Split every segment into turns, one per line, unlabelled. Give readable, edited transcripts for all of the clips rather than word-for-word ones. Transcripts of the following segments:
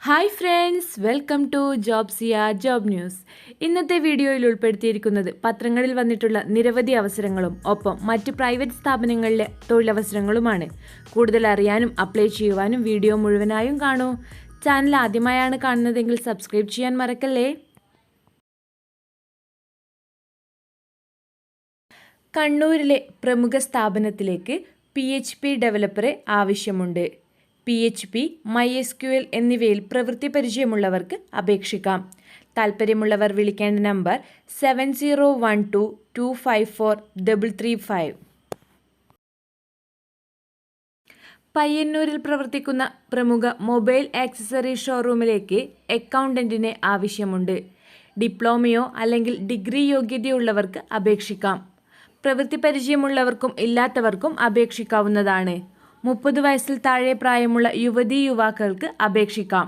Hi friends, welcome to Jobsia job news. ഇന്നത്തെ വീഡിയോയിൽ ഉൾപ്പെടുത്തിയിരിക്കുന്നത് പത്രങ്ങളിൽ വന്നിട്ടുള്ള നിരവധി അവസരങ്ങളും ഒപ്പം മറ്റ് പ്രൈവറ്റ് സ്ഥാപനങ്ങളിലെ തൊഴിലവസരങ്ങളുമാണ്. കൂടുതൽ അറിയാനും അപ്ലൈ ചെയ്യുവാനും വീഡിയോ മുഴുവനായും കാണൂ. ചാനൽ ആദ്യമായാണ് കാണുന്നതെങ്കിൽ സബ്സ്ക്രൈബ് ചെയ്യാൻ മറക്കല്ലേ. കണ്ണൂരിലെ പ്രമുഖ സ്ഥാപനത്തിലേക്ക് PHP ഡെവലപ്പറെ ആവശ്യമുണ്ട്. PHP, MySQL എന്നിവയിൽ പ്രവൃത്തി പരിചയമുള്ളവർക്ക് അപേക്ഷിക്കാം. താൽപ്പര്യമുള്ളവർ വിളിക്കേണ്ട നമ്പർ 7012254335. പയ്യന്നൂരിൽ പ്രവർത്തിക്കുന്ന പ്രമുഖ മൊബൈൽ ആക്സസറി ഷോറൂമിലേക്ക് അക്കൗണ്ടന്റിനെ ആവശ്യമുണ്ട്. ഡിപ്ലോമയോ അല്ലെങ്കിൽ ഡിഗ്രി യോഗ്യതയുള്ളവർക്ക് അപേക്ഷിക്കാം. പ്രവൃത്തി പരിചയമുള്ളവർക്കും ഇല്ലാത്തവർക്കും അപേക്ഷിക്കാവുന്നതാണ്. 30 വയസ്സിൽ താഴെ പ്രായമുള്ള യുവതീ യുവാക്കൾക്ക് അപേക്ഷിക്കാം.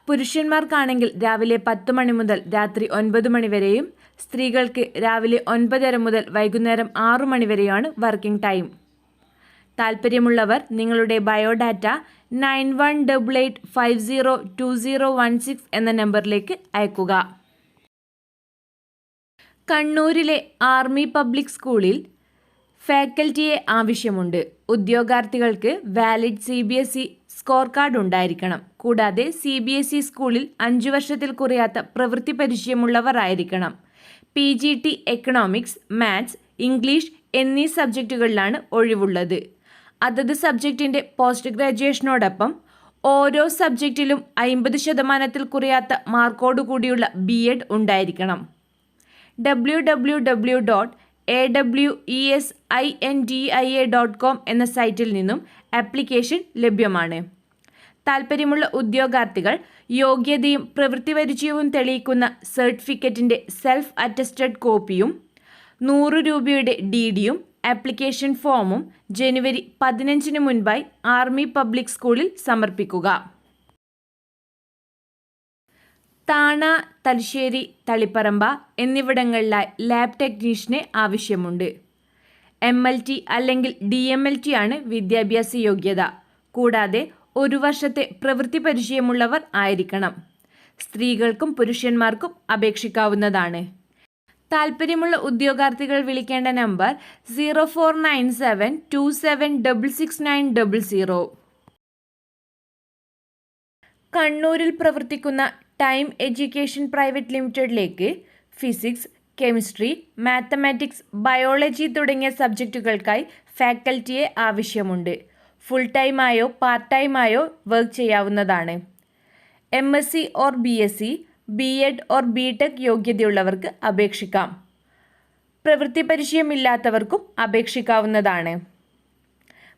പുരുഷന്മാർക്കാണെങ്കിൽ രാവിലെ 10 മണി മുതൽ രാത്രി 9 മണി വരെയും സ്ത്രീകൾക്ക് രാവിലെ 9:30 മുതൽ വൈകുന്നേരം 6 മണി വരെയാണ് വർക്കിംഗ് ടൈം. താൽപ്പര്യമുള്ളവർ നിങ്ങളുടെ ബയോഡാറ്റ 9188502016 എന്ന നമ്പറിലേക്ക് അയക്കുക. കണ്ണൂരിലെ ആർമി പബ്ലിക് സ്കൂളിൽ ഫാക്കൽറ്റിയെ ആവശ്യമുണ്ട്. ഉദ്യോഗാർത്ഥികൾക്ക് വാലിഡ് CBSE സ്കോർ കാർഡ് ഉണ്ടായിരിക്കണം. കൂടാതെ CBSE സ്കൂളിൽ 5 വർഷത്തിൽ കുറയാത്ത പ്രവൃത്തി പരിചയമുള്ളവർ ആയിരിക്കണം. PGT എക്കണോമിക്സ്, മാത്സ്, ഇംഗ്ലീഷ് എന്നീ സബ്ജക്റ്റുകളിലാണ് ഒഴിവുള്ളത്. അതത് സബ്ജക്റ്റിൻ്റെ പോസ്റ്റ് ഗ്രാജുവേഷനോടൊപ്പം ഓരോ സബ്ജക്റ്റിലും 50% കുറയാത്ത മാർക്കോടുകൂടിയുള്ള B.Ed ഉണ്ടായിരിക്കണം. www.aweseindia.com എന്ന സൈറ്റിൽ നിന്നും ആപ്ലിക്കേഷൻ ലഭ്യമാണ്. താൽപ്പര്യമുള്ള ഉദ്യോഗാർത്ഥികൾ യോഗ്യതയും പ്രവൃത്തി പരിചയവും തെളിയിക്കുന്ന സർട്ടിഫിക്കറ്റിൻ്റെ സെൽഫ് അറ്റസ്റ്റഡ് കോപ്പിയും 100 രൂപയുടെ DDയും ആപ്ലിക്കേഷൻ ഫോമും ജനുവരി 15 മുൻപായി ആർമി പബ്ലിക് സ്കൂളിൽ സമർപ്പിക്കുക. താണ, തലശ്ശേരി, തളിപ്പറമ്പ എന്നിവിടങ്ങളിലായി ലാബ് ടെക്നീഷ്യനെ ആവശ്യമുണ്ട്. MLT അല്ലെങ്കിൽ DMLT ആണ് വിദ്യാഭ്യാസ യോഗ്യത. കൂടാതെ 1 വർഷത്തെ പ്രവൃത്തി പരിചയമുള്ളവർ ആയിരിക്കണം. സ്ത്രീകൾക്കും പുരുഷന്മാർക്കും അപേക്ഷിക്കാവുന്നതാണ്. താൽപ്പര്യമുള്ള ഉദ്യോഗാർത്ഥികൾ വിളിക്കേണ്ട നമ്പർ 049727666900. കണ്ണൂരിൽ പ്രവർത്തിക്കുന്ന ടൈം എഡ്യൂക്കേഷൻ പ്രൈവറ്റ് ലിമിറ്റഡിലേക്ക് ഫിസിക്സ്, കെമിസ്ട്രി, മാത്തമാറ്റിക്സ്, ബയോളജി തുടങ്ങിയ സബ്ജക്റ്റുകൾക്കായി ഫാക്കൽറ്റിയെ ആവശ്യമുണ്ട്. ഫുൾ ടൈമായോ പാർട്ട് ടൈമായോ വർക്ക് ചെയ്യാവുന്നതാണ്. MSc or BSc, B.Ed or B.Tech യോഗ്യതയുള്ളവർക്ക് അപേക്ഷിക്കാം. പ്രവൃത്തി പരിചയമില്ലാത്തവർക്കും അപേക്ഷിക്കാവുന്നതാണ്.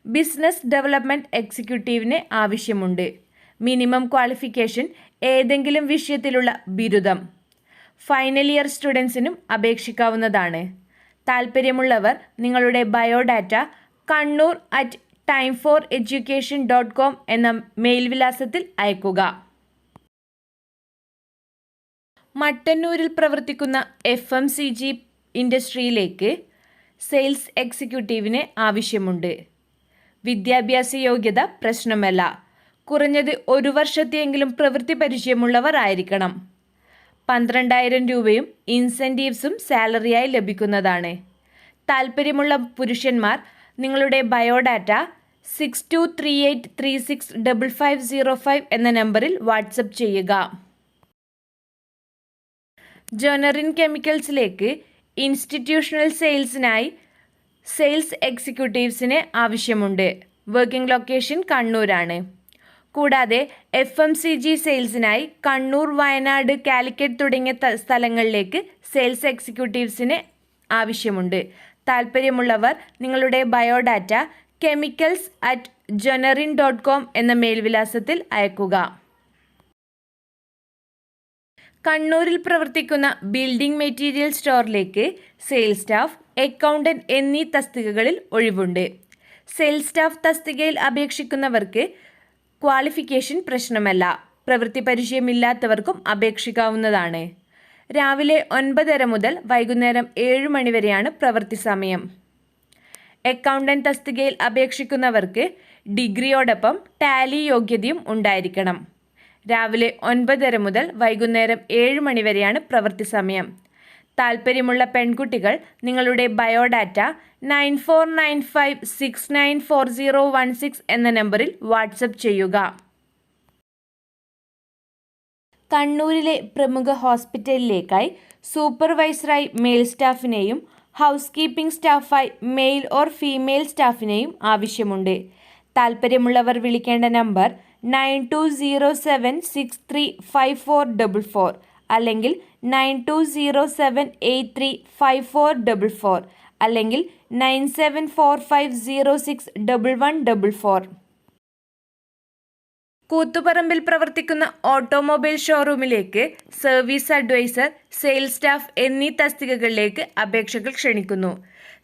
ബിസിനസ് ഡെവലപ്മെൻറ്റ് എക്സിക്യൂട്ടീവിനെ ആവശ്യമുണ്ട്. മിനിമം ക്വാളിഫിക്കേഷൻ ഏതെങ്കിലും വിഷയത്തിലുള്ള ബിരുദം. ഫൈനൽ ഇയർ സ്റ്റുഡൻസിനും അപേക്ഷിക്കാവുന്നതാണ്. താൽപ്പര്യമുള്ളവർ നിങ്ങളുടെ ബയോഡാറ്റ kannur@time4education.com എന്ന മെയിൽ വിലാസത്തിൽ അയക്കുക. മട്ടന്നൂരിൽ പ്രവർത്തിക്കുന്ന FMCG ഇൻഡസ്ട്രിയിലേക്ക് സെയിൽസ് എക്സിക്യൂട്ടീവിനെ ആവശ്യമുണ്ട്. വിദ്യാഭ്യാസ യോഗ്യത പ്രശ്നമല്ല. കുറഞ്ഞത് 1 വർഷത്തെയെങ്കിലും പ്രവൃത്തി പരിചയമുള്ളവർ ആയിരിക്കണം. 12,000 രൂപയും ഇൻസെൻറ്റീവ്സും സാലറിയായി ലഭിക്കുന്നതാണ്. താൽപ്പര്യമുള്ള പുരുഷന്മാർ നിങ്ങളുടെ ബയോഡാറ്റ 6238365505 എന്ന നമ്പറിൽ വാട്സപ്പ് ചെയ്യുക. ജോനറിൻ കെമിക്കൽസിലേക്ക് ഇൻസ്റ്റിറ്റ്യൂഷണൽ സെയിൽസിനായി സെയിൽസ് എക്സിക്യൂട്ടീവ്സിനെ ആവശ്യമുണ്ട്. വർക്കിംഗ് ലൊക്കേഷൻ കണ്ണൂരാണ്. കൂടാതെ FMCG സെയിൽസിനായി കണ്ണൂർ, വയനാട്, കാലിക്കറ്റ് തുടങ്ങിയ സ്ഥലങ്ങളിലേക്ക് സെയിൽസ് എക്സിക്യൂട്ടീവ്സിനെ ആവശ്യമുണ്ട്. താൽപ്പര്യമുള്ളവർ നിങ്ങളുടെ ബയോഡാറ്റ chemicals@jonarin.com എന്ന മെയിൽ വിലാസത്തിൽ അയക്കുക. കണ്ണൂരിൽ പ്രവർത്തിക്കുന്ന ബിൽഡിംഗ് മെറ്റീരിയൽ സ്റ്റോറിലേക്ക് സെയിൽസ് സ്റ്റാഫ്, അക്കൗണ്ടന്റ് എന്നീ തസ്തികകളിൽ ഒഴിവുണ്ട്. സെയിൽസ് സ്റ്റാഫ് തസ്തികയിൽ അപേക്ഷിക്കുന്നവർക്ക് ക്വാളിഫിക്കേഷൻ പ്രശ്നമല്ല. പ്രവൃത്തി പരിചയമില്ലാത്തവർക്കും അപേക്ഷിക്കാവുന്നതാണ്. രാവിലെ 9:30 മുതൽ വൈകുന്നേരം 7 മണി വരെയാണ് പ്രവൃത്തി സമയം. അക്കൗണ്ടന്റ് തസ്തികയിൽ അപേക്ഷിക്കുന്നവർക്ക് ഡിഗ്രിയോടൊപ്പം ടാലി യോഗ്യതയും ഉണ്ടായിരിക്കണം. രാവിലെ 9:30 മുതൽ വൈകുന്നേരം 7 മണി വരെയാണ് പ്രവൃത്തി സമയം. താൽപ്പര്യമുള്ള പെൺകുട്ടികൾ നിങ്ങളുടെ ബയോഡാറ്റ 9495694016 എന്ന നമ്പറിൽ വാട്സപ്പ് ചെയ്യുക. കണ്ണൂരിലെ പ്രമുഖ ഹോസ്പിറ്റലിലേക്കായി സൂപ്പർവൈസറായി മെയിൽ സ്റ്റാഫിനെയും ഹൗസ് കീപ്പിംഗ് സ്റ്റാഫായി മെയിൽ ഓർ ഫീമെയിൽ സ്റ്റാഫിനെയും ആവശ്യമുണ്ട്. താൽപ്പര്യമുള്ളവർ വിളിക്കേണ്ട നമ്പർ 9207635444 അല്ലെങ്കിൽ 9207835444 അല്ലെങ്കിൽ 9745061144. കൂത്തുപറമ്പിൽ പ്രവർത്തിക്കുന്ന ഓട്ടോമൊബൈൽ ഷോറൂമിലേക്ക് സർവീസ് അഡ്വൈസർ, സെയിൽസ് സ്റ്റാഫ് എന്നീ തസ്തികകളിലേക്ക് അപേക്ഷകൾ ക്ഷണിക്കുന്നു.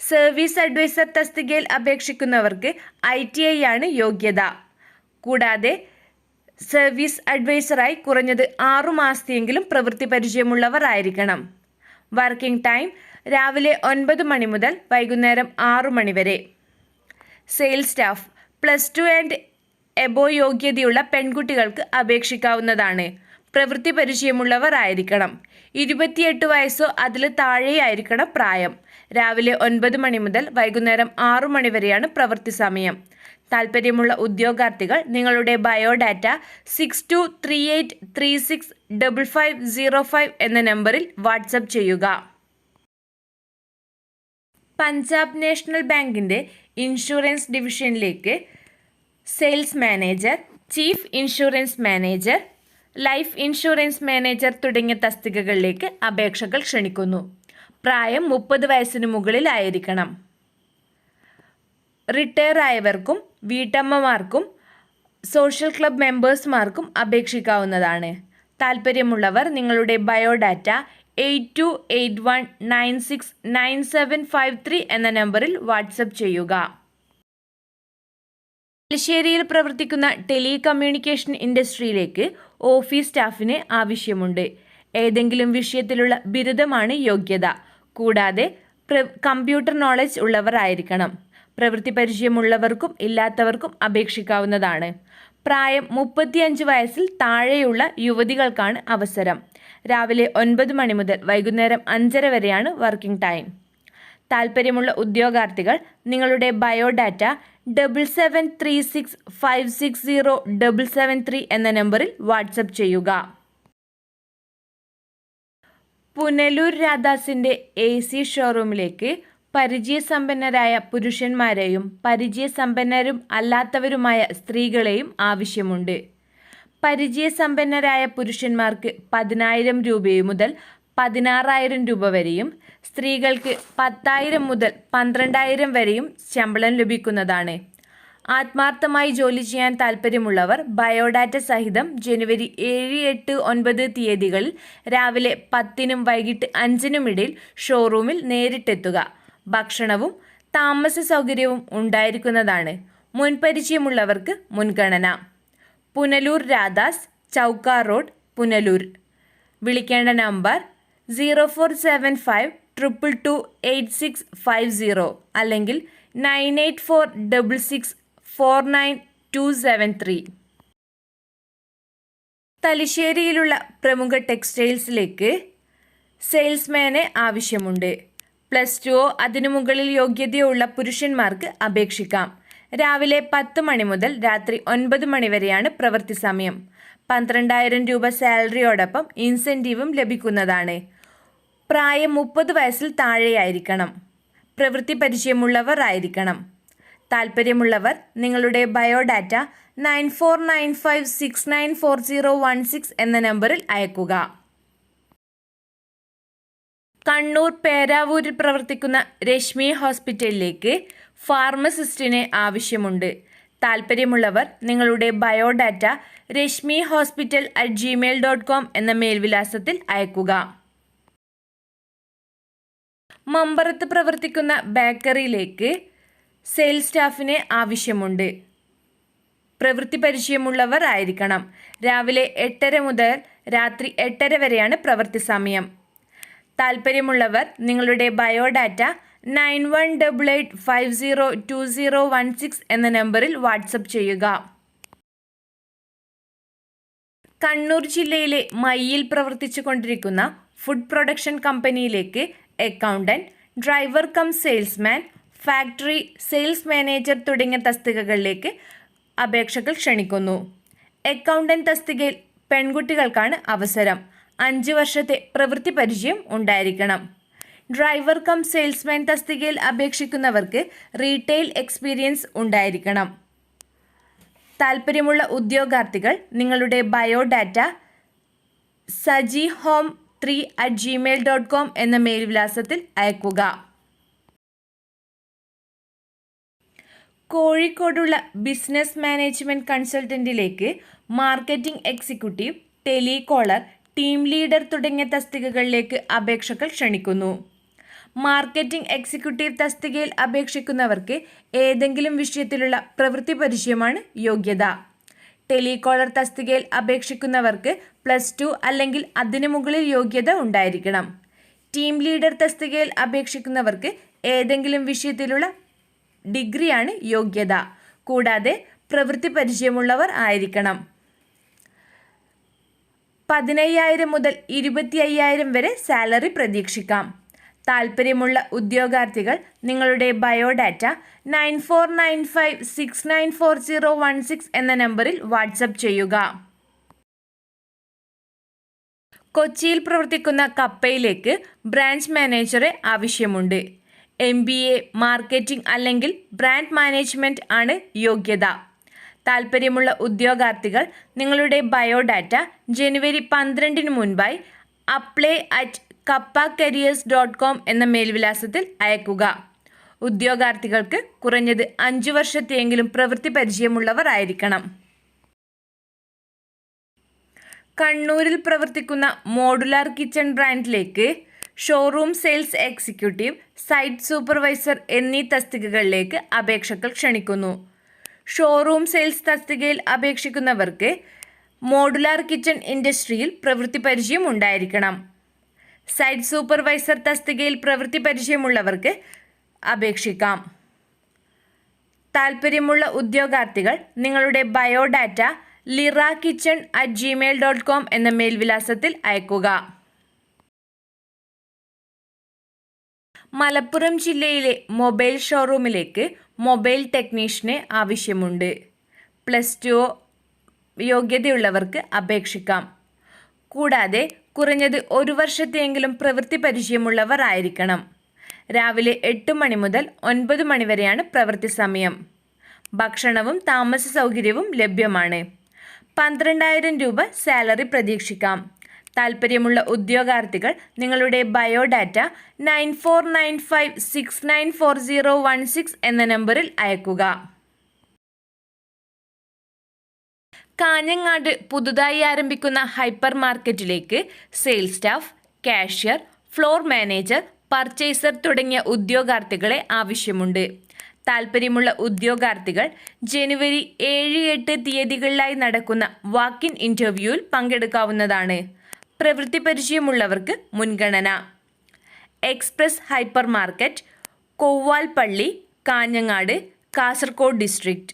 സർവീസ് അഡ്വൈസർ തസ്തികയിൽ അപേക്ഷിക്കുന്നവർക്ക് ITI ആണ് യോഗ്യത. കൂടാതെ സർവീസ് അഡ്വൈസറായി കുറഞ്ഞത് 6 മാസത്തെയെങ്കിലും പ്രവൃത്തി പരിചയമുള്ളവർ ആയിരിക്കണം. വർക്കിംഗ് ടൈം രാവിലെ 9 മണി മുതൽ വൈകുന്നേരം 6 മണി വരെ. സെയിൽസ് സ്റ്റാഫ് +2 ആൻഡ് എബോ യോഗ്യതയുള്ള പെൺകുട്ടികൾക്ക് അപേക്ഷിക്കാവുന്നതാണ്. പ്രവൃത്തി പരിചയമുള്ളവർ ആയിരിക്കണം. 28 വയസ്സോ അതിൽ താഴെയായിരിക്കണം പ്രായം. രാവിലെ 9 മണി മുതൽ വൈകുന്നേരം 6 മണി വരെയാണ് പ്രവൃത്തി സമയം. താൽപ്പര്യമുള്ള ഉദ്യോഗാർത്ഥികൾ നിങ്ങളുടെ ബയോഡാറ്റ 6238365505 എന്ന നമ്പറിൽ വാട്സപ്പ് ചെയ്യുക. പഞ്ചാബ് നാഷണൽ ബാങ്കിൻ്റെ ഇൻഷുറൻസ് ഡിവിഷനിലേക്ക് sales manager, chief insurance manager, life insurance manager തുടങ്ങിയ തസ്തികകളിലേക്ക് അപേക്ഷകൾ ക്ഷണിക്കുന്നു. പ്രായം 30 വയസ്സിന് മുകളിലായിരിക്കണം. റിട്ടയർ ആയവർക്കും വീട്ടമ്മമാർക്കും സോഷ്യൽ ക്ലബ് മെമ്പേഴ്സ്മാർക്കും അപേക്ഷിക്കാവുന്നതാണ്. താൽപ്പര്യമുള്ളവർ നിങ്ങളുടെ ബയോഡാറ്റ 8281969753 എന്ന നമ്പറിൽ വാട്സപ്പ് ചെയ്യുക. തലശ്ശേരിയിൽ പ്രവർത്തിക്കുന്ന ടെലികമ്മ്യൂണിക്കേഷൻ ഇൻഡസ്ട്രിയിലേക്ക് ഓഫീസ് സ്റ്റാഫിന് ആവശ്യമുണ്ട്. ഏതെങ്കിലും വിഷയത്തിലുള്ള ബിരുദമാണ് യോഗ്യത. കൂടാതെ കമ്പ്യൂട്ടർ നോളജ് ഉള്ളവർ ആയിരിക്കണം. പ്രവൃത്തി പരിചയമുള്ളവർക്കും ഇല്ലാത്തവർക്കും അപേക്ഷിക്കാവുന്നതാണ്. പ്രായം 35 വയസ്സിൽ താഴെയുള്ള യുവതികൾക്കാണ് അവസരം. രാവിലെ 9 മണി മുതൽ വൈകുന്നേരം 5:30 വരെയാണ് വർക്കിംഗ് ടൈം. താൽപ്പര്യമുള്ള ഉദ്യോഗാർത്ഥികൾ നിങ്ങളുടെ ബയോഡാറ്റ 7736560773 എന്ന നമ്പറിൽ വാട്സപ്പ് ചെയ്യുക. പുനലൂർ രാധാസിൻ്റെ AC ഷോറൂമിലേക്ക് പരിചയസമ്പന്നരായ പുരുഷന്മാരെയും പരിചയസമ്പന്നരും അല്ലാത്തവരുമായ സ്ത്രീകളെയും ആവശ്യമുണ്ട്. പരിചയസമ്പന്നരായ പുരുഷന്മാർക്ക് 10,000 രൂപ മുതൽ 16,000 രൂപ വരെയും സ്ത്രീകൾക്ക് 10,000 മുതൽ 12,000 വരെയും ശമ്പളം ലഭിക്കുന്നതാണ്. ആത്മാർത്ഥമായി ജോലി ചെയ്യാൻ താൽപ്പര്യമുള്ളവർ ബയോഡാറ്റ സഹിതം ജനുവരി 7, 8, 9 തീയതികളിൽ രാവിലെ 10-നും വൈകിട്ട് 5-നും ഇടയിൽ ഷോറൂമിൽ നേരിട്ടെത്തുക. ഭക്ഷണവും താമസ സൗകര്യവും ഉണ്ടായിരിക്കുന്നതാണ്. മുൻപരിചയമുള്ളവർക്ക് മുൻഗണന. പുനലൂർ രാധാസ്, ചൗക്ക റോഡ്, പുനലൂർ. വിളിക്കേണ്ട നമ്പർ 0475228650 അല്ലെങ്കിൽ 9846649273. തലശ്ശേരിയിലുള്ള പ്രമുഖ ടെക്സ്റ്റൈൽസിലേക്ക് സെയിൽസ്മാനെ ആവശ്യമുണ്ട്. +2 അതിനു മുകളിൽ യോഗ്യതയോ ഉള്ള പുരുഷന്മാർക്ക് അപേക്ഷിക്കാം. രാവിലെ 10 മണി മുതൽ രാത്രി 9 മണി വരെയാണ് പ്രവൃത്തി സമയം. 12,000 രൂപ സാലറിയോടൊപ്പം ഇൻസെൻറ്റീവും ലഭിക്കുന്നതാണ്. പ്രായം 30 വയസ്സിൽ താഴെയായിരിക്കണം. പ്രവൃത്തി പരിചയമുള്ളവർ ആയിരിക്കണം. താൽപ്പര്യമുള്ളവർ നിങ്ങളുടെ ബയോഡാറ്റ 9495694016 എന്ന നമ്പറിൽ അയക്കുക. കണ്ണൂർ പേരാവൂരിൽ പ്രവർത്തിക്കുന്ന രശ്മി ഹോസ്പിറ്റലിലേക്ക് ഫാർമസിസ്റ്റിനെ ആവശ്യമുണ്ട്. താൽപ്പര്യമുള്ളവർ നിങ്ങളുടെ ബയോഡാറ്റ rashmihospital@gmail.com എന്ന മേൽവിലാസത്തിൽ അയക്കുക. മമ്പറത്ത് പ്രവർത്തിക്കുന്ന ബേക്കറിയിലേക്ക് സെയിൽസ് സ്റ്റാഫിനെ ആവശ്യമുണ്ട്. പ്രവൃത്തി പരിചയമുള്ളവർ ആയിരിക്കണം. രാവിലെ 8:30 മുതൽ രാത്രി 8:30 വരെയാണ് പ്രവൃത്തി സമയം. താൽപ്പര്യമുള്ളവർ നിങ്ങളുടെ ബയോഡാറ്റ 9188502016 എന്ന നമ്പറിൽ വാട്സപ്പ് ചെയ്യുക. കണ്ണൂർ ജില്ലയിലെ മയ്യിൽ പ്രവർത്തിച്ചു കൊണ്ടിരിക്കുന്ന ഫുഡ് പ്രൊഡക്ഷൻ കമ്പനിയിലേക്ക് accountant, driver cum salesman, factory sales manager തുടങ്ങിയ തസ്തികകളിലേക്ക് അപേക്ഷകൾ ക്ഷണിക്കുന്നു. അക്കൗണ്ടന്റ് തസ്തികയിൽ പെൺകുട്ടികൾക്കാണ് അവസരം. 5 വർഷത്തെ പ്രവൃത്തി പരിചയം ഉണ്ടായിരിക്കണം. ഡ്രൈവർ കം സെയിൽസ്മാൻ തസ്തികയിൽ അപേക്ഷിക്കുന്നവർക്ക് റീറ്റെയിൽ എക്സ്പീരിയൻസ് ഉണ്ടായിരിക്കണം. താൽപ്പര്യമുള്ള ഉദ്യോഗാർത്ഥികൾ നിങ്ങളുടെ ബയോഡാറ്റ sajihome3@gmail.com എന്ന മെയിൽ വിലാസത്തിൽ അയക്കുക. കോഴിക്കോടുള്ള ബിസിനസ് മാനേജ്മെൻറ്റ് കൺസൾട്ടൻറ്റിലേക്ക് marketing executive, telecaller, team leader തുടങ്ങിയ തസ്തികകളിലേക്ക് അപേക്ഷകൾ ക്ഷണിക്കുന്നു. മാർക്കറ്റിംഗ് എക്സിക്യൂട്ടീവ് തസ്തികയിൽ അപേക്ഷിക്കുന്നവർക്ക് ഏതെങ്കിലും വിഷയത്തിലുള്ള പ്രവൃത്തി പരിചയമാണ് യോഗ്യത. ടെലികോളർ തസ്തികയിൽ അപേക്ഷിക്കുന്നവർക്ക് +2 അല്ലെങ്കിൽ അതിനു മുകളിൽ യോഗ്യത ഉണ്ടായിരിക്കണം. ടീം ലീഡർ തസ്തികയിൽ അപേക്ഷിക്കുന്നവർക്ക് ഏതെങ്കിലും വിഷയത്തിലുള്ള ഡിഗ്രിയാണ് യോഗ്യത. കൂടാതെ പ്രവൃത്തി പരിചയമുള്ളവർ ആയിരിക്കണം. 15,000 മുതൽ 25,000 വരെ സാലറി പ്രതീക്ഷിക്കാം. താൽപ്പര്യമുള്ള ഉദ്യോഗാർത്ഥികൾ നിങ്ങളുടെ ബയോഡാറ്റ 9495694016 എന്ന നമ്പറിൽ വാട്സപ്പ് ചെയ്യുക. കൊച്ചിയിൽ പ്രവർത്തിക്കുന്ന കപ്പയിലേക്ക് ബ്രാഞ്ച് മാനേജറെ ആവശ്യമുണ്ട്. MBA മാർക്കറ്റിംഗ് അല്ലെങ്കിൽ ബ്രാൻഡ് മാനേജ്മെൻറ്റ് ആണ് യോഗ്യത. താൽപ്പര്യമുള്ള ഉദ്യോഗാർത്ഥികൾ നിങ്ങളുടെ ബയോഡാറ്റ ജനുവരി 12 മുൻപായി apply@kappacareers.com എന്ന മേൽവിലാസത്തിൽ അയക്കുക. ഉദ്യോഗാർത്ഥികൾക്ക് കുറഞ്ഞത് 5 വർഷത്തെയെങ്കിലും പ്രവൃത്തി പരിചയമുള്ളവർ ആയിരിക്കണം. കണ്ണൂരിൽ പ്രവർത്തിക്കുന്ന മോഡുലാർ കിച്ചൺ ബ്രാൻഡിലേക്ക് showroom sales executive, site supervisor എന്നീ തസ്തികകളിലേക്ക് അപേക്ഷകൾ ക്ഷണിക്കുന്നു. ഷോറൂം സെയിൽസ് തസ്തികയിൽ അപേക്ഷിക്കുന്നവർക്ക് മോഡുലാർ കിച്ചൺ ഇൻഡസ്ട്രിയിൽ പ്രവൃത്തി പരിചയം ഉണ്ടായിരിക്കണം. സൈറ്റ് സൂപ്പർവൈസർ തസ്തികയിൽ പ്രവൃത്തി പരിചയമുള്ളവർക്ക് അപേക്ഷിക്കാം. താൽപ്പര്യമുള്ള ഉദ്യോഗാർത്ഥികൾ നിങ്ങളുടെ ബയോഡാറ്റ lira.kitchen@gmail.com എന്ന മേൽവിലാസത്തിൽ അയക്കുക. മലപ്പുറം ജില്ലയിലെ മൊബൈൽ ഷോറൂമിലേക്ക് മൊബൈൽ ടെക്നീഷ്യനെ ആവശ്യമുണ്ട്. +2 യോഗ്യതയുള്ളവർക്ക് അപേക്ഷിക്കാം. കൂടാതെ കുറഞ്ഞത് 1 വർഷത്തെയെങ്കിലും പ്രവൃത്തി പരിചയമുള്ളവർ ആയിരിക്കണം. രാവിലെ 8 മണി മുതൽ 9 മണി വരെയാണ് പ്രവൃത്തി സമയം. ഭക്ഷണവും താമസ സൗകര്യവും ലഭ്യമാണ്. 12,000 രൂപ സാലറി പ്രതീക്ഷിക്കാം. താൽപ്പര്യമുള്ള ഉദ്യോഗാർത്ഥികൾ നിങ്ങളുടെ ബയോഡാറ്റ 9495694016 എന്ന നമ്പറിൽ അയക്കുക. കാഞ്ഞങ്ങാട് പുതുതായി ആരംഭിക്കുന്ന ഹൈപ്പർ മാർക്കറ്റിലേക്ക് sales staff, cashier, floor manager, purchaser തുടങ്ങിയ ഉദ്യോഗാർത്ഥികളെ ആവശ്യമുണ്ട്. താൽപ്പര്യമുള്ള ഉദ്യോഗാർത്ഥികൾ ജനുവരി 7-8 തീയതികളിലായി നടക്കുന്ന വാക്ക് ഇൻ ഇൻ്റർവ്യൂവിൽ പങ്കെടുക്കാവുന്നതാണ്. പ്രവൃത്തി പരിചയമുള്ളവർക്ക് മുൻഗണന. Express hyper market, Kovvalpally, Kanhangad, Kasaragod district.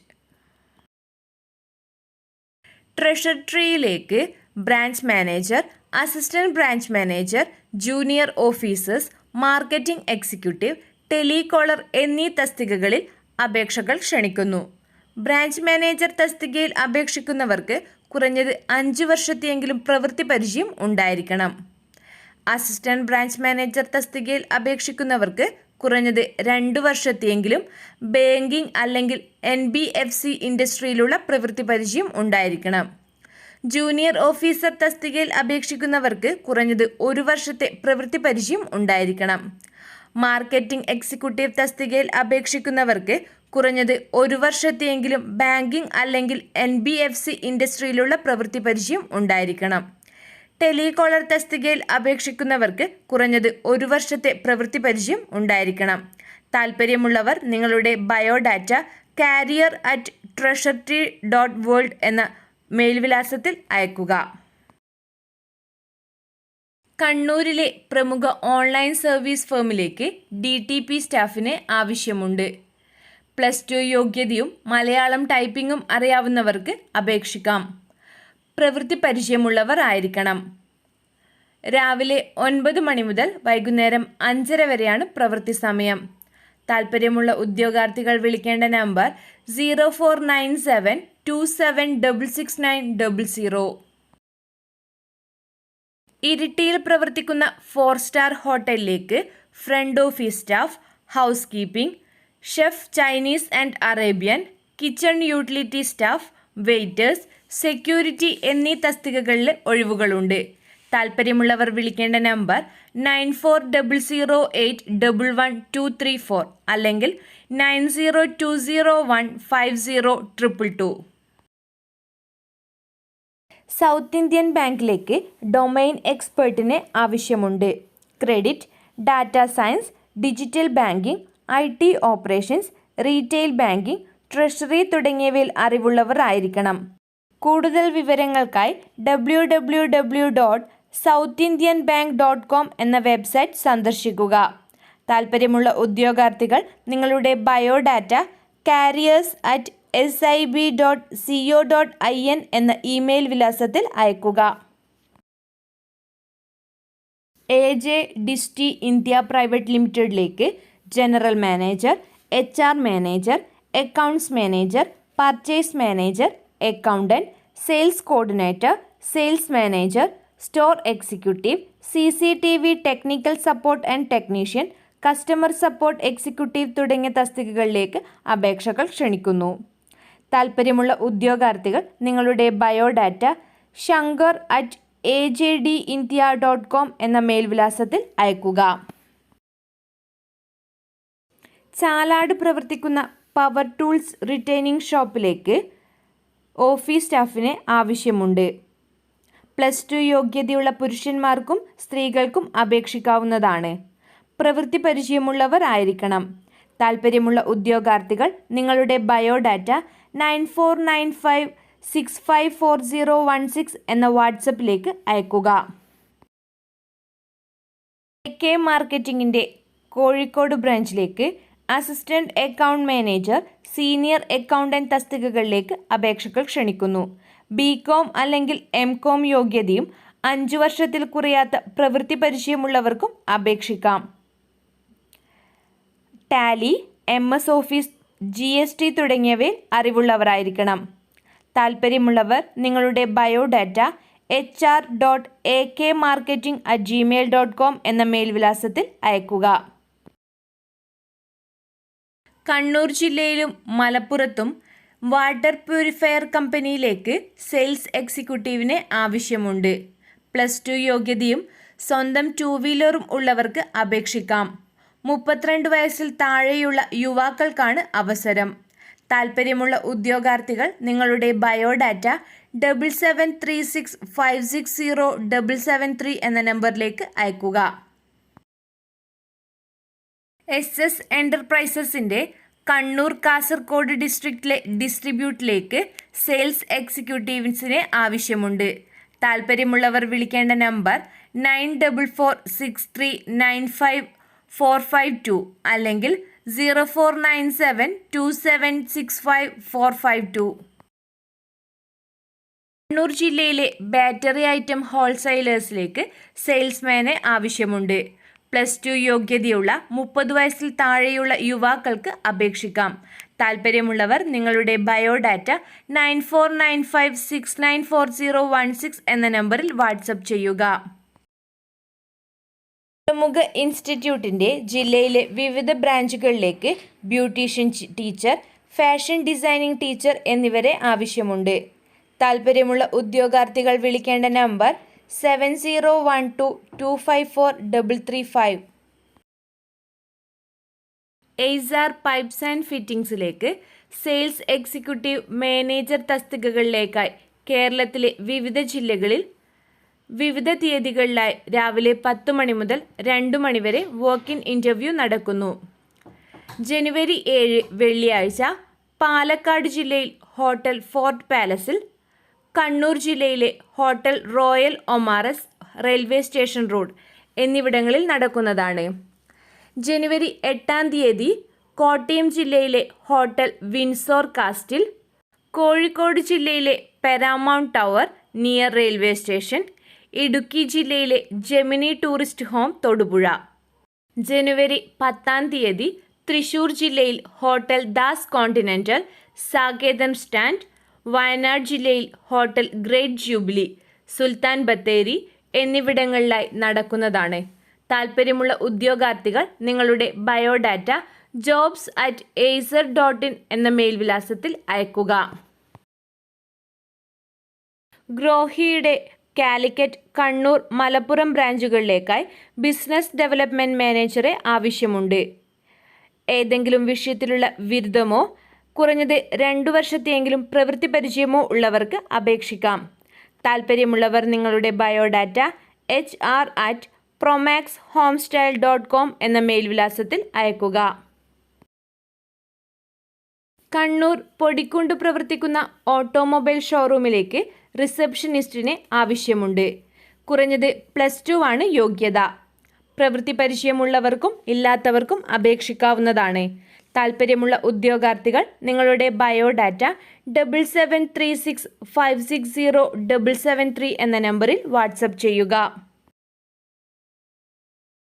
ട്രഷറിയിലേക്ക് branch manager, assistant branch manager, junior officers, marketing executive, telecaller എന്നീ തസ്തികകളിൽ അപേക്ഷകൾ ക്ഷണിക്കുന്നു. ബ്രാഞ്ച് മാനേജർ തസ്തികയിൽ അപേക്ഷിക്കുന്നവർക്ക് കുറഞ്ഞത് 5 വർഷത്തെയെങ്കിലും പ്രവൃത്തി പരിചയം ഉണ്ടായിരിക്കണം. അസിസ്റ്റന്റ് ബ്രാഞ്ച് മാനേജർ തസ്തികയിൽ അപേക്ഷിക്കുന്നവർക്ക് കുറഞ്ഞത് 2 വർഷത്തെയെങ്കിലും ബാങ്കിംഗ് അല്ലെങ്കിൽ NBFC ഇൻഡസ്ട്രിയിലുള്ള പ്രവൃത്തി പരിചയം ഉണ്ടായിരിക്കണം. ജൂനിയർ ഓഫീസർ തസ്തികയിൽ അപേക്ഷിക്കുന്നവർക്ക് കുറഞ്ഞത് 1 വർഷത്തെ പ്രവൃത്തി പരിചയം ഉണ്ടായിരിക്കണം. മാർക്കറ്റിംഗ് എക്സിക്യൂട്ടീവ് തസ്തികയിൽ അപേക്ഷിക്കുന്നവർക്ക് കുറഞ്ഞത് 1 വർഷത്തെയെങ്കിലും ബാങ്കിംഗ് അല്ലെങ്കിൽ NBFC ഇൻഡസ്ട്രിയിലുള്ള പ്രവൃത്തി പരിചയം ഉണ്ടായിരിക്കണം. ടെലികോളർ തസ്തികയിൽ അപേക്ഷിക്കുന്നവർക്ക് കുറഞ്ഞത് 1 വർഷത്തെ പ്രവൃത്തി പരിചയം ഉണ്ടായിരിക്കണം. താൽപ്പര്യമുള്ളവർ നിങ്ങളുടെ ബയോഡാറ്റ career@treasury.world എന്ന മേൽവിലാസത്തിൽ അയക്കുക. കണ്ണൂരിലെ പ്രമുഖ ഓൺലൈൻ സർവീസ് ഫേമിലേക്ക് DTP സ്റ്റാഫിനെ ആവശ്യമുണ്ട്. +2 യോഗ്യതയും മലയാളം ടൈപ്പിംഗും അറിയാവുന്നവർക്ക് അപേക്ഷിക്കാം. പ്രവൃത്തി പരിചയമുള്ളവർ ആയിരിക്കണം. രാവിലെ 9 മണി മുതൽ വൈകുന്നേരം 5:30 വരെയാണ് പ്രവൃത്തി സമയം. താൽപ്പര്യമുള്ള ഉദ്യോഗാർത്ഥികൾ വിളിക്കേണ്ട നമ്പർ 049727666900. ഇരിട്ടിയിൽ പ്രവർത്തിക്കുന്ന 4 സ്റ്റാർ ഹോട്ടലിലേക്ക് front office staff, housekeeping, chef Chinese and Arabian, kitchen utility staff, waiters, security എന്നീ തസ്തികകളിൽ ഒഴിവുകളുണ്ട്. താൽപ്പര്യമുള്ളവർ വിളിക്കേണ്ട നമ്പർ 9400811234 അല്ലെങ്കിൽ 9020150222. സൗത്ത് ഇന്ത്യൻ ബാങ്കിലേക്ക് ഡൊമൈൻ എക്സ്പേർട്ടിനെ ആവശ്യമുണ്ട്. Credit, data science, digital banking, IT operations, retail banking, treasury തുടങ്ങിയവയിൽ അറിവുള്ളവർ ആയിരിക്കണം. കൂടുതൽ വിവരങ്ങൾക്കായി www.southindianbank.com എന്ന വെബ്സൈറ്റ് സന്ദർശിക്കുക. താൽപ്പര്യമുള്ള ഉദ്യോഗാർത്ഥികൾ നിങ്ങളുടെ ബയോഡാറ്റ careers@sib.co.in എന്ന ഇമെയിൽ വിലാസത്തിൽ അയക്കുക. AJ ഡിസ്റ്റി ഇന്ത്യ പ്രൈവറ്റ് ലിമിറ്റഡിലേക്ക് general manager, HR manager, accounts manager, purchase manager, accountant, sales coordinator, sales manager, store executive, CCTV technical support and technician, customer support executive തുടങ്ങിയ തസ്തികകളിലേക്ക് അപേക്ഷകൾ ക്ഷണിക്കുന്നു. താൽപ്പര്യമുള്ള ഉദ്യോഗാർത്ഥികൾ നിങ്ങളുടെ ബയോഡാറ്റ shankar@ajdindia.com എന്ന മേൽവിലാസത്തിൽ അയക്കുക. ചാലാട് പ്രവർത്തിക്കുന്ന പവർ ടൂൾസ് റിട്ടൈനിങ് ഷോപ്പിലേക്ക് ഓഫീസ് സ്റ്റാഫിനെ ആവശ്യമുണ്ട്. +2 യോഗ്യതയുള്ള പുരുഷന്മാർക്കും സ്ത്രീകൾക്കും അപേക്ഷിക്കാവുന്നതാണ്. പ്രവൃത്തി പരിചയമുള്ളവർ ആയിരിക്കണം. താൽപ്പര്യമുള്ള ഉദ്യോഗാർത്ഥികൾ നിങ്ങളുടെ ബയോഡാറ്റ 9495654016 എന്ന വാട്സപ്പിലേക്ക് അയക്കുക. AK മാർക്കറ്റിംഗിൻ്റെ കോഴിക്കോട് ബ്രാഞ്ചിലേക്ക് assistant account manager, senior accountant തസ്തികകളിലേക്ക് അപേക്ഷകൾ ക്ഷണിക്കുന്നു. BCom അല്ലെങ്കിൽ MCom യോഗ്യതയും 5 വർഷത്തിൽ കുറയാത്ത പ്രവൃത്തി പരിചയമുള്ളവർക്കും അപേക്ഷിക്കാം. ടാലി, MS ഓഫീസ്, GST തുടങ്ങിയവയിൽ അറിവുള്ളവരായിരിക്കണം. താൽപ്പര്യമുള്ളവർ നിങ്ങളുടെ ബയോഡാറ്റ hr.akmarketing@gmail.com എന്ന മേൽവിലാസത്തിൽ അയക്കുക. കണ്ണൂർ ജില്ലയിലും മലപ്പുറത്തും വാട്ടർ പ്യൂരിഫയർ കമ്പനിയിലേക്ക് സെയിൽസ് എക്സിക്യൂട്ടീവിനെ ആവശ്യമുണ്ട്. +2 യോഗ്യതയും സ്വന്തം 2 വീലറും ഉള്ളവർക്ക് അപേക്ഷിക്കാം. 32 വയസ്സിൽ താഴെയുള്ള യുവാക്കൾക്കാണ് അവസരം. താൽപ്പര്യമുള്ള ഉദ്യോഗാർത്ഥികൾ നിങ്ങളുടെ ബയോഡാറ്റ 7736560773 എന്ന നമ്പറിലേക്ക് അയക്കുക. SS എൻ്റർപ്രൈസസിൻ്റെ കണ്ണൂർ കാസർഗോഡ് ഡിസ്ട്രിക്റ്റിലെ ഡിസ്ട്രിബ്യൂട്ടിലേക്ക് സെയിൽസ് എക്സിക്യൂട്ടീവ്സിനെ ആവശ്യമുണ്ട്. താൽപ്പര്യമുള്ളവർ വിളിക്കേണ്ട നമ്പർ 9463954452 അല്ലെങ്കിൽ 049727654552. കണ്ണൂർ ജില്ലയിലെ ബാറ്ററി ഐറ്റം ഹോൾസെയിലേഴ്സിലേക്ക് സെയിൽസ്മാനെ ആവശ്യമുണ്ട്. +2 യോഗ്യതയുള്ള 30 വയസ്സിൽ താഴെയുള്ള യുവാക്കൾക്ക് അപേക്ഷിക്കാം. താൽപ്പര്യമുള്ളവർ നിങ്ങളുടെ ബയോഡാറ്റ 9495694016 എന്ന നമ്പറിൽ വാട്സപ്പ് ചെയ്യുക. പ്രമുഖ ഇൻസ്റ്റിറ്റ്യൂട്ടിൻ്റെ ജില്ലയിലെ വിവിധ ബ്രാഞ്ചുകളിലേക്ക് beautician teacher, fashion designing teacher എന്നിവരെ ആവശ്യമുണ്ട്. താൽപ്പര്യമുള്ള ഉദ്യോഗാർത്ഥികൾ വിളിക്കേണ്ട നമ്പർ 7012254335. എയ്സാർ പൈപ്സ് ആൻഡ് ഫിറ്റിംഗ്സിലേക്ക് സെയിൽസ് എക്സിക്യൂട്ടീവ് മാനേജർ തസ്തികകളിലേക്കായി കേരളത്തിലെ വിവിധ ജില്ലകളിൽ വിവിധ തീയതികളിലായി രാവിലെ 10 മണി മുതൽ 2 മണി വരെ വോക്ക് ഇൻ ഇൻ്റർവ്യൂ നടക്കുന്നു. ജനുവരി 7 വെള്ളിയാഴ്ച പാലക്കാട് ജില്ലയിൽ ഹോട്ടൽ ഫോർട്ട് പാലസിൽ, കണ്ണൂർ ജില്ലയിലെ hotel royal Omaras, railway station road എന്നിവിടങ്ങളിൽ നടക്കുന്നതാണ്. ജനുവരി 8 തീയതി കോട്ടയം ജില്ലയിലെ ഹോട്ടൽ വിൻസോർ കാസ്റ്റിൽ, കോഴിക്കോട് ജില്ലയിലെ Paramount tower, near railway station. Idukki ജില്ലയിലെ ജെമിനി ടൂറിസ്റ്റ് ഹോം തൊടുപുഴ. ജനുവരി 10 തൃശൂർ ജില്ലയിൽ hotel Das continental Saketham stand. Wayanad ജില്ലയിൽ hotel great jubilee, Sultan Bathery എന്നിവിടങ്ങളിലായി നടക്കുന്നതാണ്. താൽപ്പര്യമുള്ള ഉദ്യോഗാർത്ഥികൾ നിങ്ങളുടെ ബയോഡാറ്റ jobs@acer.in എന്ന മെയിൽ വിലാസത്തിൽ അയക്കുക. ഗ്രോഹിയുടെ കാലിക്കറ്റ്, കണ്ണൂർ, മലപ്പുറം ബ്രാഞ്ചുകളിലേക്കായി ബിസിനസ് ഡെവലപ്മെൻറ്റ് മാനേജറെ ആവശ്യമുണ്ട്. ഏതെങ്കിലും വിഷയത്തിലുള്ള ബിരുദമോ കുറഞ്ഞത് 2 വർഷത്തെയെങ്കിലും പ്രവൃത്തി പരിചയമോ ഉള്ളവർക്ക് അപേക്ഷിക്കാം. താൽപ്പര്യമുള്ളവർ നിങ്ങളുടെ ബയോഡാറ്റ hr@promaxhomestyle.com എന്ന മെയിൽ വിലാസത്തിൽ അയക്കുക. കണ്ണൂർ പൊടിക്കുണ്ട് പ്രവർത്തിക്കുന്ന ഓട്ടോമൊബൈൽ ഷോറൂമിലേക്ക് റിസപ്ഷനിസ്റ്റിനെ ആവശ്യമുണ്ട്. കുറഞ്ഞത് +2 ആണ് യോഗ്യത. പ്രവൃത്തി പരിചയമുള്ളവർക്കും ഇല്ലാത്തവർക്കും അപേക്ഷിക്കാവുന്നതാണ്. താൽപ്പര്യമുള്ള ഉദ്യോഗാർത്ഥികൾ നിങ്ങളുടെ ബയോഡാറ്റ 7736560773 എന്ന നമ്പറിൽ വാട്സപ്പ് ചെയ്യുക.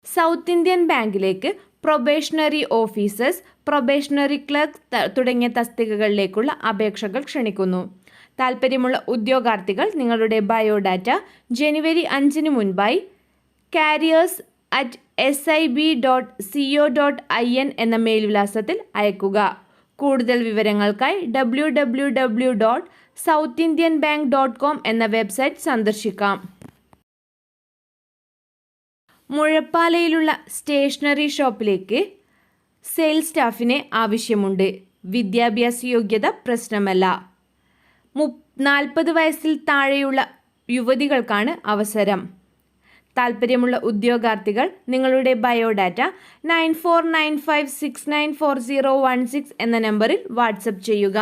സൗത്ത് ഇന്ത്യൻ ബാങ്കിലേക്ക് പ്രൊബേഷണറി ഓഫീസേഴ്സ്, പ്രൊബേഷണറി ക്ലർക്ക് തുടങ്ങിയ തസ്തികകളിലേക്കുള്ള അപേക്ഷകൾ ക്ഷണിക്കുന്നു. താൽപ്പര്യമുള്ള ഉദ്യോഗാർത്ഥികൾ നിങ്ങളുടെ ബയോഡാറ്റ ജനുവരി 5 മുൻപായി careers@sib.co.in എന്ന മെയിൽ വിലാസത്തിൽ അയക്കുക. കൂടുതൽ വിവരങ്ങൾക്കായി www.southindianbank.com എന്ന വെബ്സൈറ്റ് സന്ദർശിക്കാം. മുഴപ്പാലയിലുള്ള സ്റ്റേഷനറി ഷോപ്പിലേക്ക് സെയിൽസ് സ്റ്റാഫിനെ ആവശ്യമുണ്ട്. വിദ്യാഭ്യാസ യോഗ്യത പ്രശ്നമല്ല. 40 വയസ്സിൽ താഴെയുള്ള യുവതികൾക്കാണ് അവസരം. താൽപ്പര്യമുള്ള ഉദ്യോഗാർത്ഥികൾ നിങ്ങളുടെ ബയോഡാറ്റ 9495694016 എന്ന നമ്പറിൽ വാട്സപ്പ് ചെയ്യുക.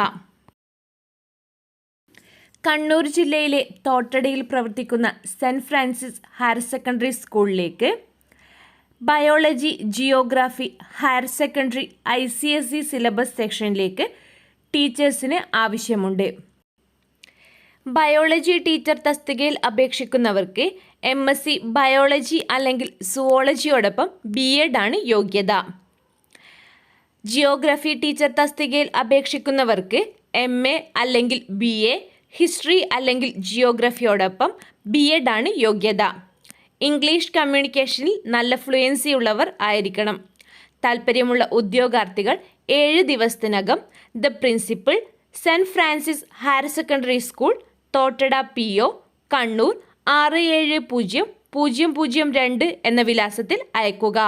കണ്ണൂർ ജില്ലയിലെ തോട്ടടയിൽ പ്രവർത്തിക്കുന്ന സെൻറ്റ് ഫ്രാൻസിസ് ഹയർ സെക്കൻഡറി സ്കൂളിലേക്ക് biology, geography, higher secondary ICSE syllabus സെക്ഷനിലേക്ക് ടീച്ചേഴ്സിന് ആവശ്യമുണ്ട്. ബയോളജി ടീച്ചർ തസ്തികയിൽ അപേക്ഷിക്കുന്നവർക്ക് MSc ബയോളജി അല്ലെങ്കിൽ സുവോളജിയോടൊപ്പം BEd ആണ് യോഗ്യത. ജിയോഗ്രഫി ടീച്ചർ തസ്തികയിൽ അപേക്ഷിക്കുന്നവർക്ക് MA അല്ലെങ്കിൽ BA, ഹിസ്റ്ററി അല്ലെങ്കിൽ ജിയോഗ്രഫിയോടൊപ്പം BEd ആണ് യോഗ്യത. ഇംഗ്ലീഷ് കമ്മ്യൂണിക്കേഷനിൽ നല്ല ഫ്ലുവൻസി ഉള്ളവർ ആയിരിക്കണം. താൽപ്പര്യമുള്ള ഉദ്യോഗാർത്ഥികൾ 7 ദിവസത്തിനകം the principal, Saint Francis higher secondary school, Thottada PO, Kannur 670002 എന്ന വിലാസത്തിൽ അയക്കുക.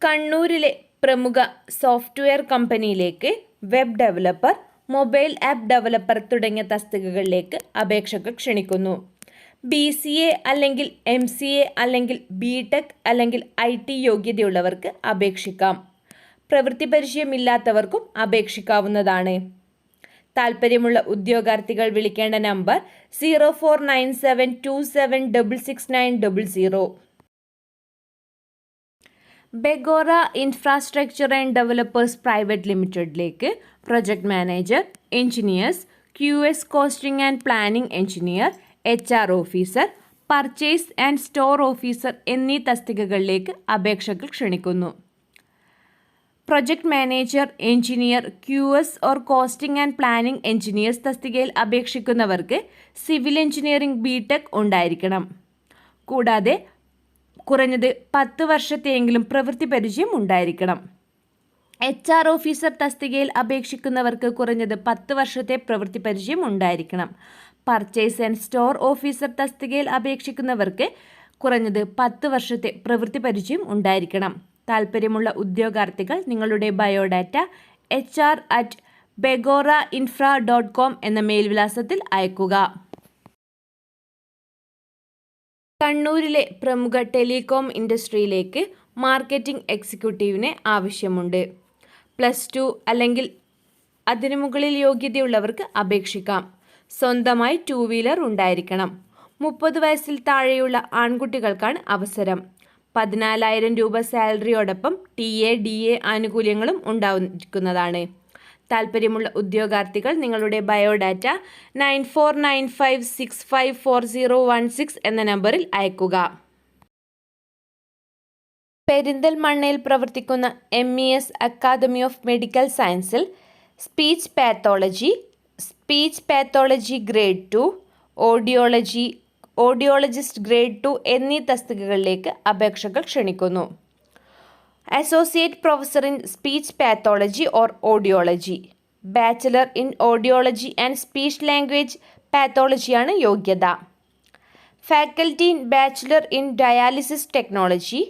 കണ്ണൂരിലെ പ്രമുഖ സോഫ്റ്റ്വെയർ കമ്പനിയിലേക്ക് web developer, mobile app developer തുടങ്ങിയ തസ്തികകളിലേക്ക് അപേക്ഷകൾ ക്ഷണിക്കുന്നു. BCA അല്ലെങ്കിൽ MCA അല്ലെങ്കിൽ BTech അല്ലെങ്കിൽ IT യോഗ്യതയുള്ളവർക്ക് അപേക്ഷിക്കാം. പ്രവൃത്തി പരിചയമില്ലാത്തവർക്കും അപേക്ഷിക്കാവുന്നതാണ്. താൽപ്പര്യമുള്ള ഉദ്യോഗാർത്ഥികൾ വിളിക്കേണ്ട നമ്പർ 049727666900. ബെഗോറ ഇൻഫ്രാസ്ട്രക്ചർ ആൻഡ് ഡെവലപ്പേഴ്സ് പ്രൈവറ്റ് ലിമിറ്റഡിലേക്ക് project manager, engineers, QS costing and planning engineer, HR officer, purchase and store officer എന്നീ തസ്തികകളിലേക്ക് അപേക്ഷകൾ ക്ഷണിക്കുന്നു. Project manager, engineer, QS or costing and planning engineers തസ്തികയിൽ അപേക്ഷിക്കുന്നവർക്ക് സിവിൽ എഞ്ചിനീയറിംഗ് BTech ഉണ്ടായിരിക്കണം. കൂടാതെ കുറഞ്ഞത് 10 വർഷത്തെയെങ്കിലും പ്രവൃത്തി പരിചയം ഉണ്ടായിരിക്കണം. HR ഓഫീസർ തസ്തികയിൽ അപേക്ഷിക്കുന്നവർക്ക് കുറഞ്ഞത് 10 വർഷത്തെ പ്രവൃത്തി പരിചയം ഉണ്ടായിരിക്കണം. പർച്ചേസ് ആൻഡ് സ്റ്റോർ ഓഫീസർ തസ്തികയിൽ അപേക്ഷിക്കുന്നവർക്ക് കുറഞ്ഞത് 10 വർഷത്തെ പ്രവൃത്തി പരിചയം ഉണ്ടായിരിക്കണം. താൽപ്പര്യമുള്ള ഉദ്യോഗാർത്ഥികൾ നിങ്ങളുടെ ബയോഡാറ്റ hr@begorainfra.com എന്ന മെയിൽ വിലാസത്തിൽ അയക്കുക. കണ്ണൂരിലെ പ്രമുഖ ടെലികോം ഇൻഡസ്ട്രിയിലേക്ക് മാർക്കറ്റിംഗ് എക്സിക്യൂട്ടീവിനെ ആവശ്യമുണ്ട്. +2 അല്ലെങ്കിൽ അതിനു മുകളിൽ യോഗ്യതയുള്ളവർക്ക് അപേക്ഷിക്കാം. സ്വന്തമായി 2 വീലർ ഉണ്ടായിരിക്കണം. 30 വയസ്സിൽ താഴെയുള്ള ആൺകുട്ടികൾക്കാണ് അവസരം. 14,000 രൂപ സാലറിയോടൊപ്പം TA, DA ആനുകൂല്യങ്ങളും ഉണ്ടായിരിക്കുന്നതാണ്. താൽപ്പര്യമുള്ള ഉദ്യോഗാർത്ഥികൾ നിങ്ങളുടെ ബയോഡാറ്റ 9495654016 എന്ന നമ്പറിൽ അയക്കുക. പെരിന്തൽമണ്ണയിൽ പ്രവർത്തിക്കുന്ന MES അക്കാദമി ഓഫ് മെഡിക്കൽ സയൻസിൽ speech pathology grade 2, audiologist grade 2 എന്നീ തസ്തികകളിലേക്ക് അപേക്ഷകൾ ക്ഷണിക്കുന്നു. Associate professor in speech pathology or audiology, bachelor in audiology and speech language പാത്തോളജിയാണ് യോഗ്യത. Faculty in bachelor in dialysis technology,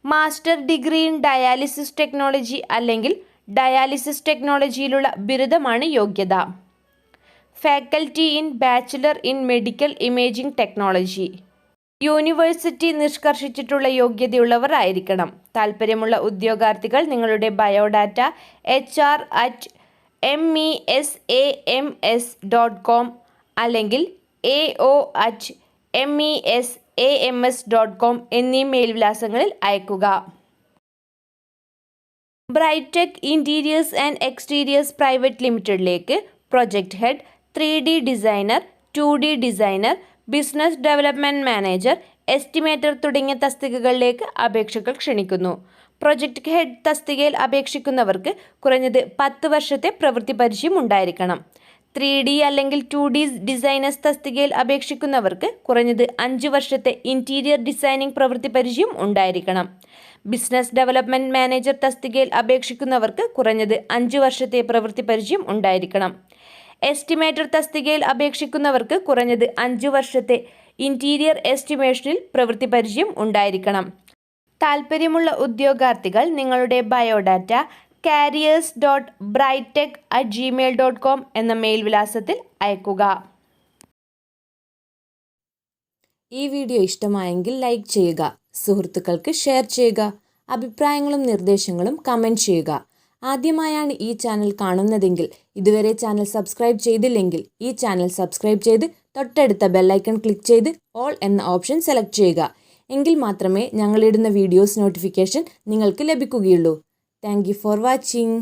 master degree in dialysis technology അല്ലെങ്കിൽ dialysis ടെക്നോളജിയിലുള്ള ബിരുദമാണ് യോഗ്യത. Faculty in bachelor in medical imaging technology, university നിഷ്കർഷിച്ചിട്ടുള്ള യോഗ്യതയുള്ളവർ ആയിരിക്കണം. താൽപ്പര്യമുള്ള ഉദ്യോഗാർത്ഥികൾ നിങ്ങളുടെ ബയോഡാറ്റ hr@mesams.com അല്ലെങ്കിൽ ao@mesams.com എന്നീ മേൽവിലാസങ്ങളിൽ അയക്കുക. ബ്രൈറ്റെക് ഇന്റീരിയേഴ്സ് ആൻഡ് എക്സ്റ്റീരിയേഴ്സ് പ്രൈവറ്റ് ലിമിറ്റഡിലേക്ക് project head, 3D designer, 2D designer, business development manager, estimator തുടങ്ങിയ തസ്തികകളിലേക്ക് അപേക്ഷകൾ ക്ഷണിക്കുന്നു. പ്രൊജക്ട് ഹെഡ് തസ്തികയിൽ അപേക്ഷിക്കുന്നവർക്ക് കുറഞ്ഞത് 10 വർഷത്തെ പ്രവൃത്തി പരിചയം ഉണ്ടായിരിക്കണം. 3D അല്ലെങ്കിൽ 2D ഡിസൈനേഴ്സ് തസ്തികയിൽ അപേക്ഷിക്കുന്നവർക്ക് കുറഞ്ഞത് 5 വർഷത്തെ ഇൻറ്റീരിയർ ഡിസൈനിങ് പ്രവൃത്തി പരിചയം ഉണ്ടായിരിക്കണം. ബിസിനസ് ഡെവലപ്മെൻറ്റ് മാനേജർ തസ്തികയിൽ അപേക്ഷിക്കുന്നവർക്ക് കുറഞ്ഞത് 5 വർഷത്തെ പ്രവൃത്തി പരിചയം ഉണ്ടായിരിക്കണം. എസ്റ്റിമേറ്റർ തസ്തികയിൽ അപേക്ഷിക്കുന്നവർക്ക് കുറഞ്ഞത് 5 വർഷത്തെ ഇൻറ്റീരിയർ എസ്റ്റിമേഷനിൽ പ്രവൃത്തി പരിചയം ഉണ്ടായിരിക്കണം. താൽപ്പര്യമുള്ള ഉദ്യോഗാർത്ഥികൾ നിങ്ങളുടെ ബയോഡാറ്റ careers.brightech@gmail.com എന്ന മേൽവിലാസത്തിൽ അയക്കുക. ഈ വീഡിയോ ഇഷ്ടമായെങ്കിൽ ലൈക്ക് ചെയ്യുക, സുഹൃത്തുക്കൾക്ക് ഷെയർ ചെയ്യുക, അഭിപ്രായങ്ങളും നിർദ്ദേശങ്ങളും കമൻറ്റ് ചെയ്യുക. ആദ്യമായാണ് ഈ ചാനൽ കാണുന്നതെങ്കിൽ ഇതുവരെ ചാനൽ സബ്സ്ക്രൈബ് ചെയ്തില്ലെങ്കിൽ ഈ ചാനൽ സബ്സ്ക്രൈബ് ചെയ്ത് തൊട്ടടുത്ത ബെല്ലൈക്കൺ ക്ലിക്ക് ചെയ്ത് ഓൾ എന്ന ഓപ്ഷൻ സെലക്ട് ചെയ്യുക. എങ്കിൽ മാത്രമേ ഞങ്ങളിടുന്ന വീഡിയോസ് നോട്ടിഫിക്കേഷൻ നിങ്ങൾക്ക് ലഭിക്കുകയുള്ളൂ. Thank you for watching.